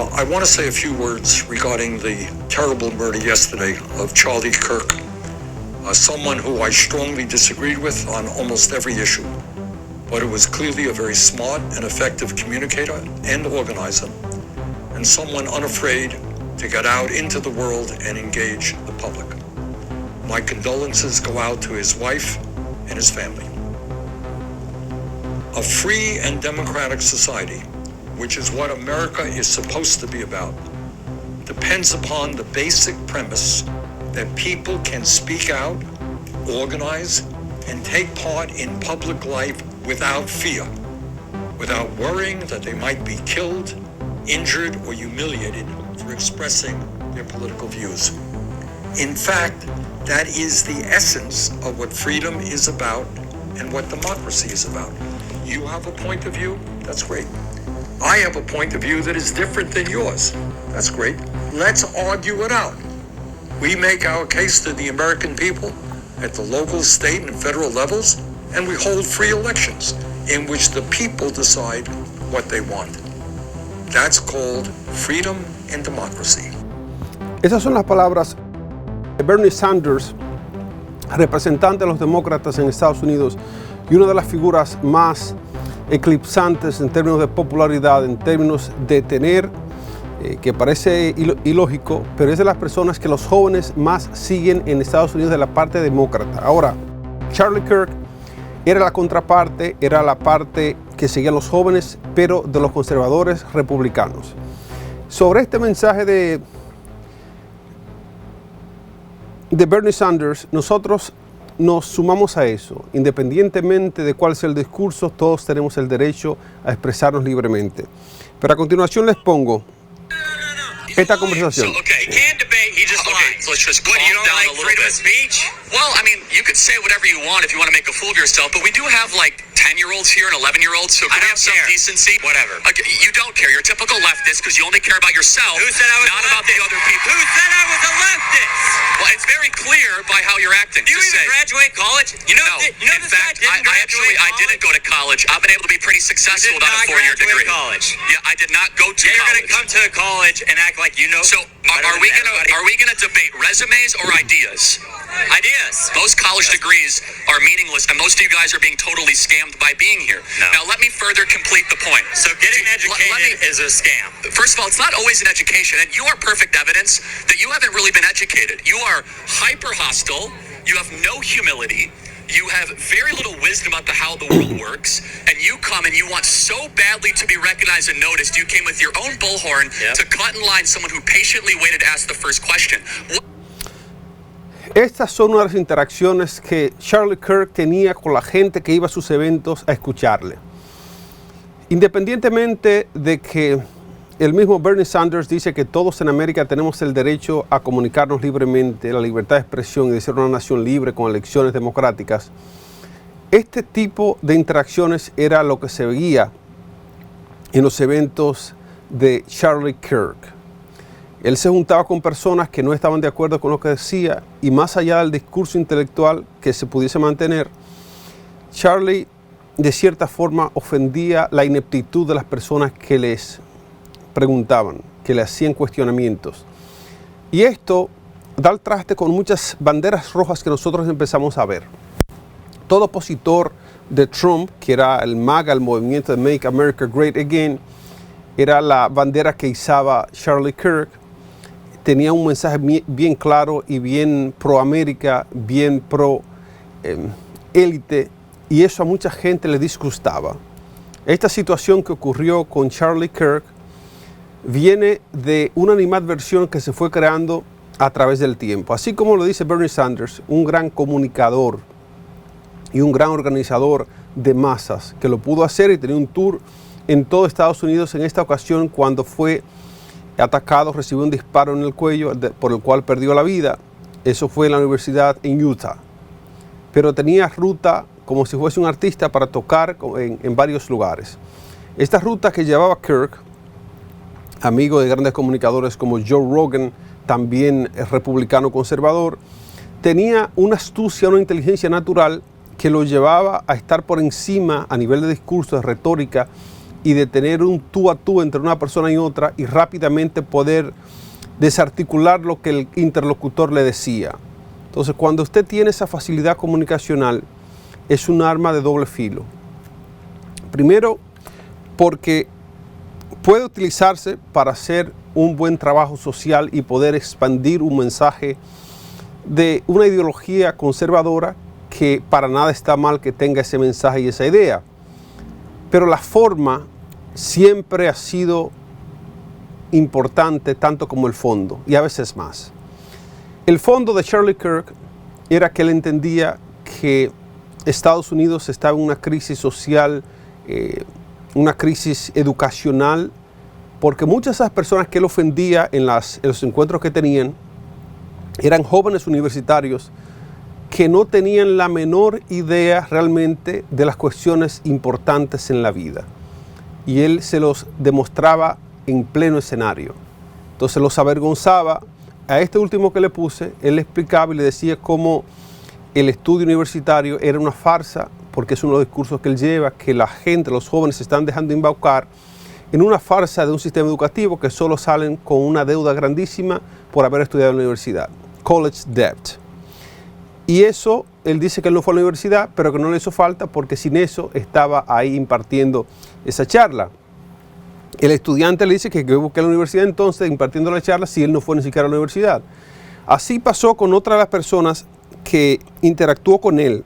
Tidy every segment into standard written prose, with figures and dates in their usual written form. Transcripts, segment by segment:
I want to say a few words regarding the terrible murder yesterday of Charlie Kirk, someone who I strongly disagreed with on almost every issue, but who was clearly a very smart and effective communicator and organizer, and someone unafraid to get out into the world and engage the public. My condolences go out to his wife and his family. A free and democratic society, which is what America is supposed to be about, depends upon the basic premise that people can speak out, organize, and take part in public life without fear, without worrying that they might be killed, injured, or humiliated for expressing their political views. In fact, that is the essence of what freedom is about and what democracy is about. You have a point of view, that's great. I have a point of view that is different than yours. That's great. Let's argue it out. We make our case to the American people at the local, state, and federal levels, and we hold free elections in which the people decide what they want. That's called freedom and democracy. Esas son las palabras de Bernie Sanders, representante de los demócratas en Estados Unidos y una de las figuras más eclipsantes en términos de popularidad, en términos de tener, que parece ilógico, pero es de las personas que los jóvenes más siguen en Estados Unidos de la parte demócrata. Ahora, Charlie Kirk era la contraparte, era la parte que seguían los jóvenes, pero de los conservadores republicanos. Sobre este mensaje de Bernie Sanders, nosotros nos sumamos a eso. Independientemente de cuál sea el discurso, todos tenemos el derecho a expresarnos libremente. Pero a continuación les pongo esta conversación. So, okay, can't debate, he just lies. So let's just calm down a little bit. Freedom of speech? Well, I mean, you could say whatever you want if you want to make a fool of yourself, but we do have like 10-year-olds here and 11-year-olds, so can we have some decency? Whatever. Okay, you don't care. You're a typical leftist because you only care about yourself, not about the other people. Who said I was a leftist? Well, it's very clear by how you're acting. Do you even graduate college? No. In fact, I didn't go to college. I've been able to be pretty successful without a 4-year degree. College. Yeah, I did not go to college. You're going to come to college and act like you know. So are we going to debate resumes or ideas? Ideas. Most college degrees are meaningless, and most of you guys are being totally scammed by being here. No. Now, let me further complete the point. So getting educated is a scam. First of all, it's not always an education, and you are perfect evidence that you haven't really been educated. You are hyper hostile. You have no humility. You have very little wisdom about how the world works, and you come and you want so badly to be recognized and noticed, you came with your own bullhorn to cut in line someone who patiently waited to ask the first question. Estas son una de las interacciones que Charlie Kirk tenía con la gente que iba a sus eventos a escucharle. Independientemente de que el mismo Bernie Sanders dice que todos en América tenemos el derecho a comunicarnos libremente, la libertad de expresión y de ser una nación libre con elecciones democráticas, este tipo de interacciones era lo que se veía en los eventos de Charlie Kirk. Él se juntaba con personas que no estaban de acuerdo con lo que decía, y más allá del discurso intelectual que se pudiese mantener, Charlie de cierta forma ofendía la ineptitud de las personas que les preguntaban, que le hacían cuestionamientos. Y esto da al traste con muchas banderas rojas que nosotros empezamos a ver. Todo opositor de Trump, que era el MAGA, el movimiento de Make America Great Again, era la bandera que izaba Charlie Kirk. Tenía un mensaje bien claro y bien pro América, bien pro élite, y eso a mucha gente le disgustaba. Esta situación que ocurrió con Charlie Kirk viene de una animadversión que se fue creando a través del tiempo. Así como lo dice Bernie Sanders, un gran comunicador y un gran organizador de masas que lo pudo hacer y tenía un tour en todo Estados Unidos. En esta ocasión, cuando fue atacado, recibió un disparo en el cuello por el cual perdió la vida. Eso fue en la universidad en Utah. Pero tenía ruta como si fuese un artista para tocar en varios lugares. Esta ruta que llevaba Kirk, amigo de grandes comunicadores como Joe Rogan, también republicano conservador, tenía una astucia, una inteligencia natural que lo llevaba a estar por encima a nivel de discurso, de retórica y de tener un tú a tú entre una persona y otra y rápidamente poder desarticular lo que el interlocutor le decía. Entonces, cuando usted tiene esa facilidad comunicacional, es un arma de doble filo. Primero, porque puede utilizarse para hacer un buen trabajo social y poder expandir un mensaje de una ideología conservadora, que para nada está mal que tenga ese mensaje y esa idea. Pero la forma siempre ha sido importante tanto como el fondo, y a veces más. El fondo de Charlie Kirk era que él entendía que Estados Unidos estaba en una crisis social, una crisis educacional, porque muchas de esas personas que él ofendía en los encuentros que tenían eran jóvenes universitarios que no tenían la menor idea realmente de las cuestiones importantes en la vida. Y él se los demostraba en pleno escenario. Entonces los avergonzaba. A este último que le puse, él le explicaba y le decía cómo el estudio universitario era una farsa, porque es uno de los discursos que él lleva, que la gente, los jóvenes, se están dejando embaucar en una farsa de un sistema educativo que solo salen con una deuda grandísima por haber estudiado en la universidad. College debt. Y eso, él dice que él no fue a la universidad, pero que no le hizo falta porque sin eso estaba ahí impartiendo esa charla. El estudiante le dice que busque a la universidad entonces impartiendo la charla si él no fue ni siquiera a la universidad. Así pasó con otra de las personas que interactuó con él.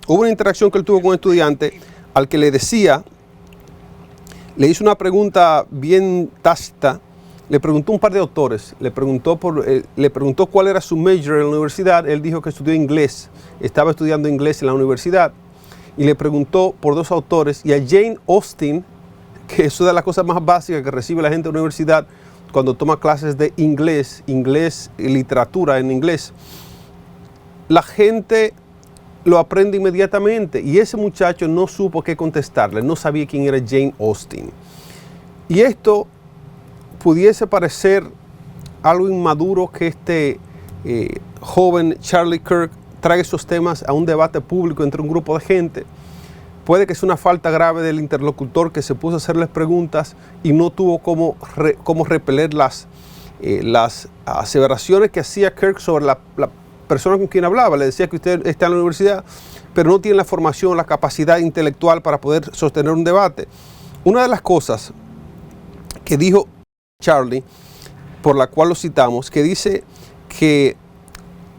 Hubo una interacción que él tuvo con un estudiante al que le decía, le hizo una pregunta bien tácita, le preguntó un par de autores, le preguntó cuál era su major en la universidad. Él dijo que estudió inglés, estaba estudiando inglés en la universidad, y le preguntó por dos autores, y a Jane Austen, que es una de las cosas más básicas que recibe la gente de la universidad cuando toma clases de inglés y literatura en inglés. La gente lo aprende inmediatamente, y ese muchacho no supo qué contestarle, no sabía quién era Jane Austen. Y esto pudiese parecer algo inmaduro que este joven Charlie Kirk traiga esos temas a un debate público entre un grupo de gente. Puede que sea una falta grave del interlocutor que se puso a hacerles preguntas y no tuvo cómo repeler las aseveraciones que hacía Kirk sobre la persona con quien hablaba. Le decía que usted está en la universidad, pero no tiene la formación, la capacidad intelectual para poder sostener un debate. Una de las cosas que dijo Charlie, por la cual lo citamos, que dice que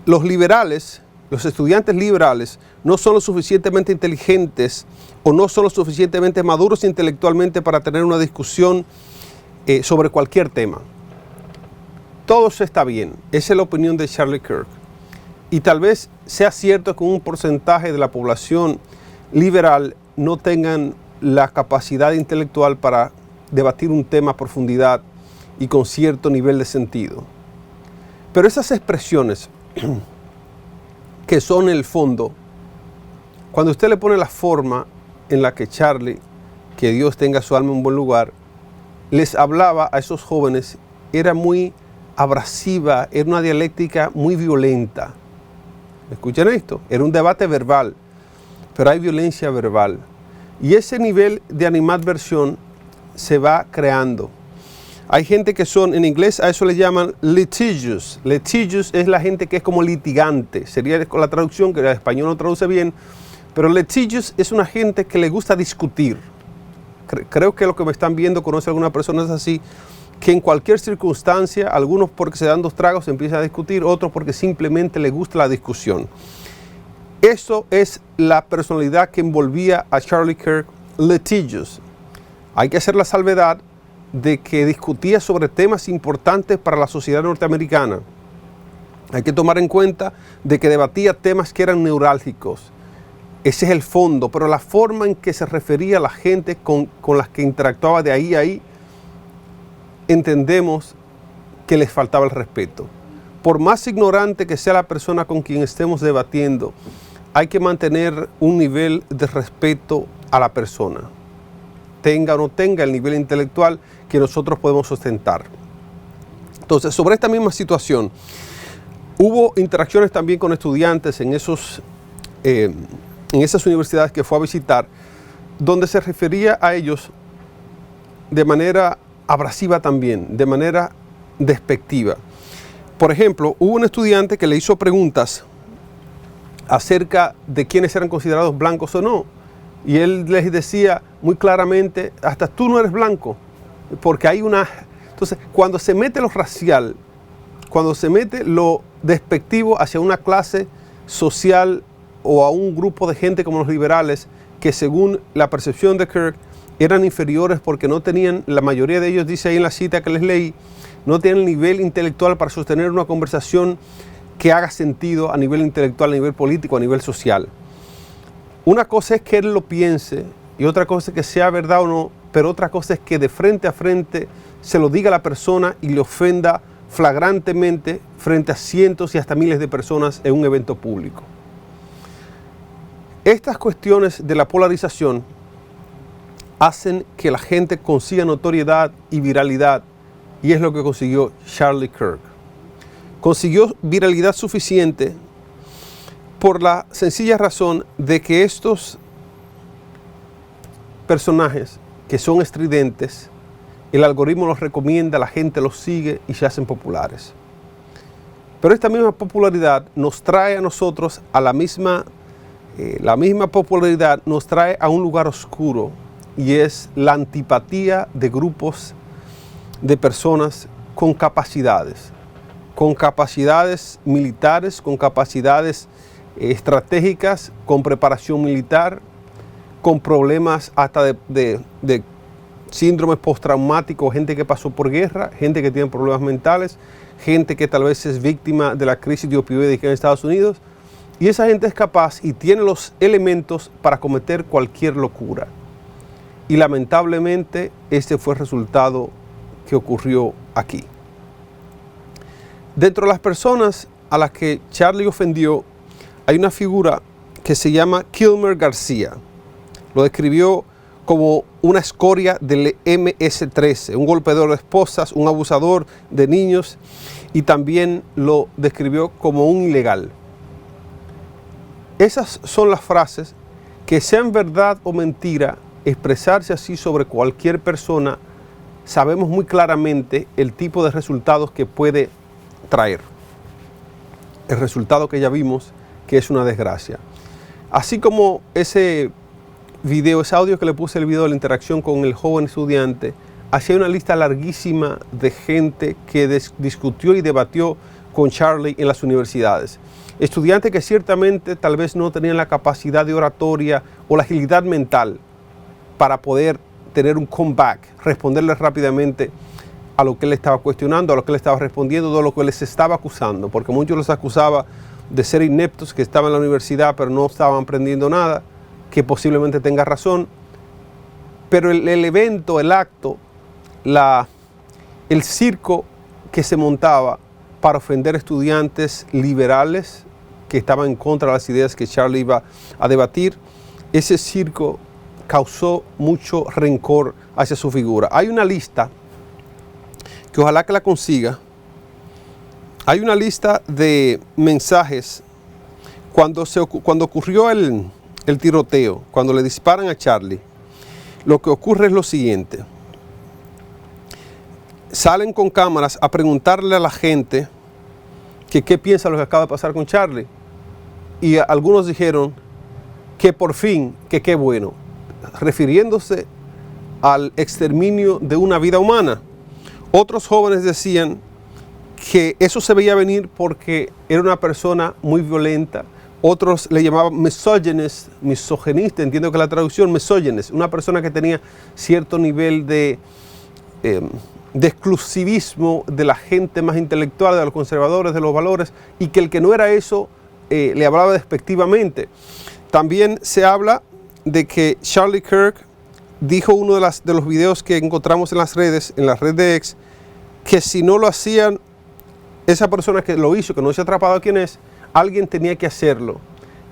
los liberales, los estudiantes liberales, no son lo suficientemente inteligentes o no son lo suficientemente maduros intelectualmente para tener una discusión sobre cualquier tema. Todo eso está bien, esa es la opinión de Charlie Kirk. Y tal vez sea cierto que un porcentaje de la población liberal no tengan la capacidad intelectual para debatir un tema a profundidad y con cierto nivel de sentido. Pero esas expresiones que son el fondo, cuando usted le pone la forma en la que Charlie, que Dios tenga su alma en un buen lugar, les hablaba a esos jóvenes, era muy abrasiva, era una dialéctica muy violenta. ¿Escuchan esto? Era un debate verbal, pero hay violencia verbal. Y ese nivel de animadversión se va creando. Hay gente que son, en inglés a eso le llaman litigious. Litigious es la gente que es como litigante. Sería con la traducción, que el español no traduce bien. Pero litigious es una gente que le gusta discutir. Creo que lo que me están viendo, conoce a algunas personas así, que en cualquier circunstancia, algunos porque se dan dos tragos empiezan a discutir, otros porque simplemente les gusta la discusión. Eso es la personalidad que envolvía a Charlie Kirk, litigious. Hay que hacer la salvedad de que discutía sobre temas importantes para la sociedad norteamericana. Hay que tomar en cuenta de que debatía temas que eran neurálgicos. Ese es el fondo, pero la forma en que se refería a la gente con las que interactuaba de ahí a ahí, entendemos que les faltaba el respeto. Por más ignorante que sea la persona con quien estemos debatiendo, hay que mantener un nivel de respeto a la persona, tenga o no tenga el nivel intelectual que nosotros podemos sustentar. Entonces, sobre esta misma situación, hubo interacciones también con estudiantes en esas universidades que fue a visitar, donde se refería a ellos de manera abrasiva también, de manera despectiva. Por ejemplo, hubo un estudiante que le hizo preguntas acerca de quiénes eran considerados blancos o no. Y él les decía muy claramente, hasta tú no eres blanco, porque hay una... Entonces, cuando se mete lo racial, cuando se mete lo despectivo hacia una clase social o a un grupo de gente como los liberales, que según la percepción de Kirk, eran inferiores porque no tenían, la mayoría de ellos, dice ahí en la cita que les leí, no tienen el nivel intelectual para sostener una conversación que haga sentido a nivel intelectual, a nivel político, a nivel social. Una cosa es que él lo piense y otra cosa es que sea verdad o no, pero otra cosa es que de frente a frente se lo diga a la persona y le ofenda flagrantemente frente a cientos y hasta miles de personas en un evento público. Estas cuestiones de la polarización hacen que la gente consiga notoriedad y viralidad, y es lo que consiguió Charlie Kirk. Consiguió viralidad suficiente por la sencilla razón de que estos personajes que son estridentes, el algoritmo los recomienda, la gente los sigue y se hacen populares. Pero esta misma popularidad nos trae a nosotros a la misma popularidad nos trae a un lugar oscuro, y es la antipatía de grupos de personas con capacidades militares, con capacidades estratégicas, con preparación militar, con problemas hasta de síndromes postraumáticos, gente que pasó por guerra, gente que tiene problemas mentales, gente que tal vez es víctima de la crisis de opioides en Estados Unidos, y esa gente es capaz y tiene los elementos para cometer cualquier locura. Y lamentablemente este fue el resultado que ocurrió aquí. Dentro de las personas a las que Charlie ofendió, hay una figura que se llama Kilmer García. Lo describió como una escoria del MS-13, un golpeador de esposas, un abusador de niños, y también lo describió como un ilegal. Esas son las frases que, sean verdad o mentira, expresarse así sobre cualquier persona, sabemos muy claramente el tipo de resultados que puede traer. El resultado que ya vimos, que es una desgracia. Así como ese audio que le puse, el video de la interacción con el joven estudiante, hacía una lista larguísima de gente que discutió y debatió con Charlie en las universidades. Estudiantes que ciertamente tal vez no tenían la capacidad de oratoria o la agilidad mental para poder tener un comeback, responderle rápidamente a lo que él estaba cuestionando, a lo que él estaba respondiendo, de lo que les estaba acusando, porque muchos los acusaba de ser ineptos, que estaban en la universidad pero no estaban aprendiendo nada, que posiblemente tenga razón, pero el evento, el acto, el circo que se montaba para ofender estudiantes liberales que estaban en contra de las ideas que Charlie iba a debatir, ese circo causó mucho rencor hacia su figura. Hay una lista, que ojalá que la consiga, hay una lista de mensajes cuando ocurrió el tiroteo, cuando le disparan a Charlie. Lo que ocurre es lo siguiente: salen con cámaras a preguntarle a la gente que qué piensa lo que acaba de pasar con Charlie, y algunos dijeron que por fin, que qué bueno, refiriéndose al exterminio de una vida humana. Otros jóvenes decían que eso se veía venir porque era una persona muy violenta. Otros le llamaban misogenista, entiendo que la traducción, misógenes, una persona que tenía cierto nivel de exclusivismo de la gente más intelectual, de los conservadores, de los valores, y que el que no era eso le hablaba despectivamente. También se habla de que Charlie Kirk dijo uno de los videos que encontramos en las redes, en la red de X, que si no lo hacían, esa persona que lo hizo, que no se ha atrapado a quién es, alguien tenía que hacerlo.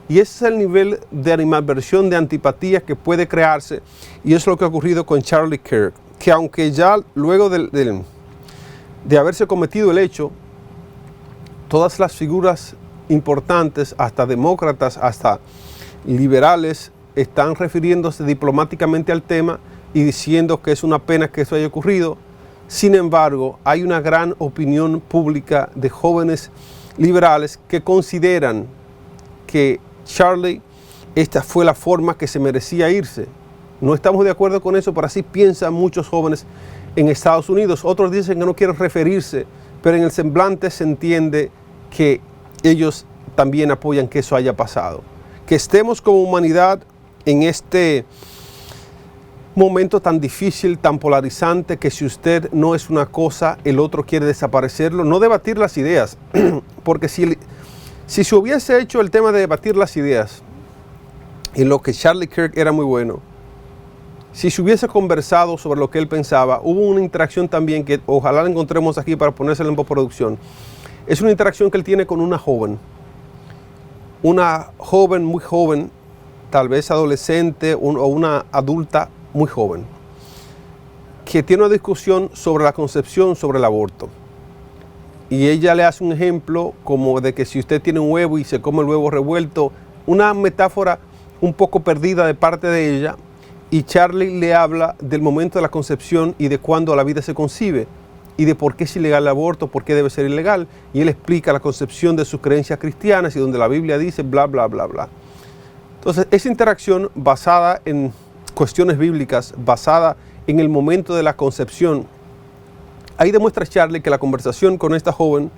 Y ese es el nivel de animadversión, de antipatía que puede crearse, y es lo que ha ocurrido con Charlie Kirk, que aunque ya luego de haberse cometido el hecho, todas las figuras importantes, hasta demócratas, hasta liberales, están refiriéndose diplomáticamente al tema, y diciendo que es una pena que eso haya ocurrido. Sin embargo, hay una gran opinión pública de jóvenes liberales que consideran que Charlie, esta fue la forma que se merecía irse. No estamos de acuerdo con eso, pero así piensan muchos jóvenes en Estados Unidos. Otros dicen que no quieren referirse, pero en el semblante se entiende que ellos también apoyan que eso haya pasado. Que estemos como humanidad en este momento tan difícil, tan polarizante, que si usted no es una cosa, el otro quiere desaparecerlo. No debatir las ideas, porque si se hubiese hecho el tema de debatir las ideas, en lo que Charlie Kirk era muy bueno, si se hubiese conversado sobre lo que él pensaba, hubo una interacción también que ojalá la encontremos aquí para ponérsela en postproducción. Es una interacción que él tiene con una joven muy joven, tal vez adolescente o una adulta muy joven, que tiene una discusión sobre la concepción, sobre el aborto. Y ella le hace un ejemplo como de que si usted tiene un huevo y se come el huevo revuelto, una metáfora un poco perdida de parte de ella, y Charlie le habla del momento de la concepción y de cuándo la vida se concibe, y de por qué es ilegal el aborto, por qué debe ser ilegal, y él explica la concepción de sus creencias cristianas y donde la Biblia dice bla, bla, bla, bla. Entonces, esa interacción basada en cuestiones bíblicas, basada en el momento de la concepción, ahí demuestra Charlie que la conversación con esta joven,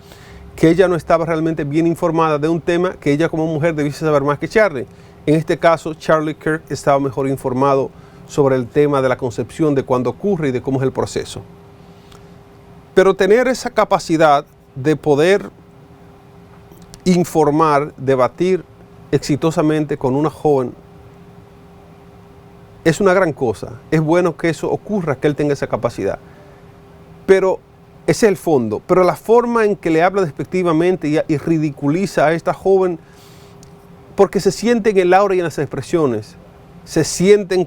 que ella no estaba realmente bien informada de un tema que ella como mujer debiese saber más que Charlie. En este caso, Charlie Kirk estaba mejor informado sobre el tema de la concepción, de cuándo ocurre y de cómo es el proceso. Pero tener esa capacidad de poder informar, debatir exitosamente con una joven, es una gran cosa. Es bueno que eso ocurra, que él tenga esa capacidad. Pero ese es el fondo. Pero la forma en que le habla despectivamente y ridiculiza a esta joven, porque se siente en el aura y en las expresiones, se sienten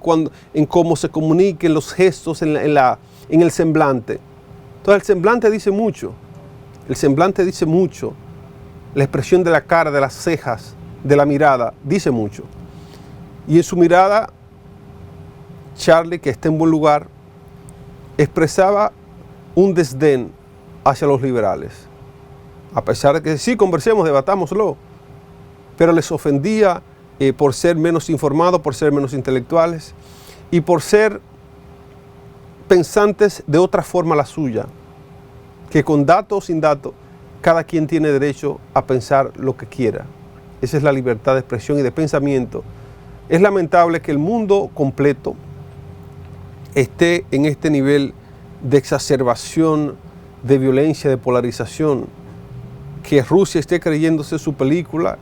en cómo se comuniquen los gestos, en el semblante. Entonces el semblante dice mucho. El semblante dice mucho. La expresión de la cara, de las cejas, de la mirada, dice mucho. Y en su mirada, Charlie, que está en buen lugar, expresaba un desdén hacia los liberales. A pesar de que sí, conversemos, debatámoslo, pero les ofendía por ser menos informados, por ser menos intelectuales y por ser pensantes de otra forma la suya, que con dato o sin dato, cada quien tiene derecho a pensar lo que quiera. Esa es la libertad de expresión y de pensamiento. Es lamentable que el mundo completo esté en este nivel de exacerbación, de violencia, de polarización, que Rusia esté creyéndose su película,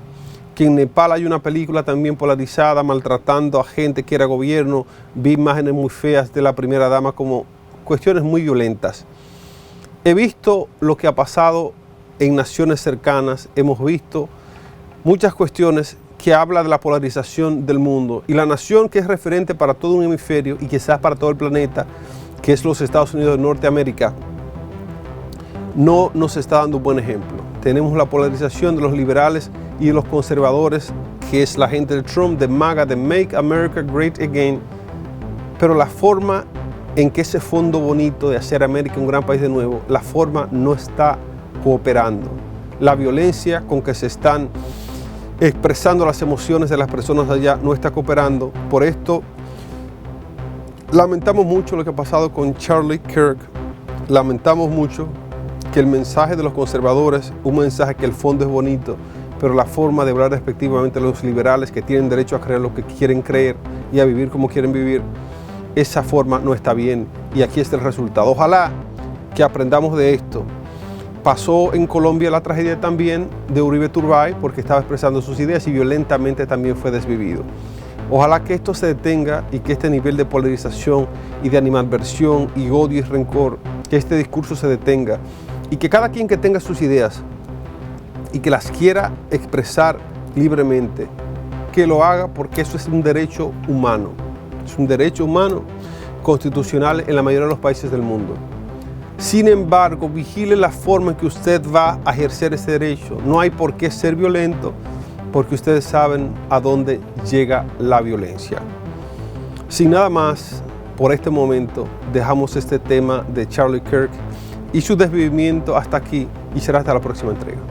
que en Nepal hay una película también polarizada, maltratando a gente que era gobierno. Vi imágenes muy feas de la primera dama, como cuestiones muy violentas. He visto lo que ha pasado en naciones cercanas, hemos visto muchas cuestiones que hablan de la polarización del mundo, y la nación que es referente para todo un hemisferio y quizás para todo el planeta, que es los Estados Unidos de Norteamérica, no nos está dando un buen ejemplo. Tenemos la polarización de los liberales y de los conservadores, que es la gente de Trump, de MAGA, de Make America Great Again, pero la forma en que ese fondo bonito de hacer América un gran país de nuevo, la forma no está cooperando. La violencia con que se están expresando las emociones de las personas allá no está cooperando. Por esto, lamentamos mucho lo que ha pasado con Charlie Kirk. Lamentamos mucho que el mensaje de los conservadores, un mensaje que el fondo es bonito, pero la forma de hablar respectivamente de los liberales, que tienen derecho a creer lo que quieren creer y a vivir como quieren vivir, esa forma no está bien, y aquí está el resultado. Ojalá que aprendamos de esto. Pasó en Colombia la tragedia también de Uribe Turbay, porque estaba expresando sus ideas y violentamente también fue desvivido. Ojalá que esto se detenga y que este nivel de polarización y de animadversión y odio y rencor, que este discurso se detenga, y que cada quien que tenga sus ideas y que las quiera expresar libremente, que lo haga, porque eso es un derecho humano. Es un derecho humano constitucional en la mayoría de los países del mundo. Sin embargo, vigile la forma en que usted va a ejercer ese derecho. No hay por qué ser violento, porque ustedes saben a dónde llega la violencia. Sin nada más, por este momento dejamos este tema de Charlie Kirk y su desvivimiento hasta aquí y será hasta la próxima entrega.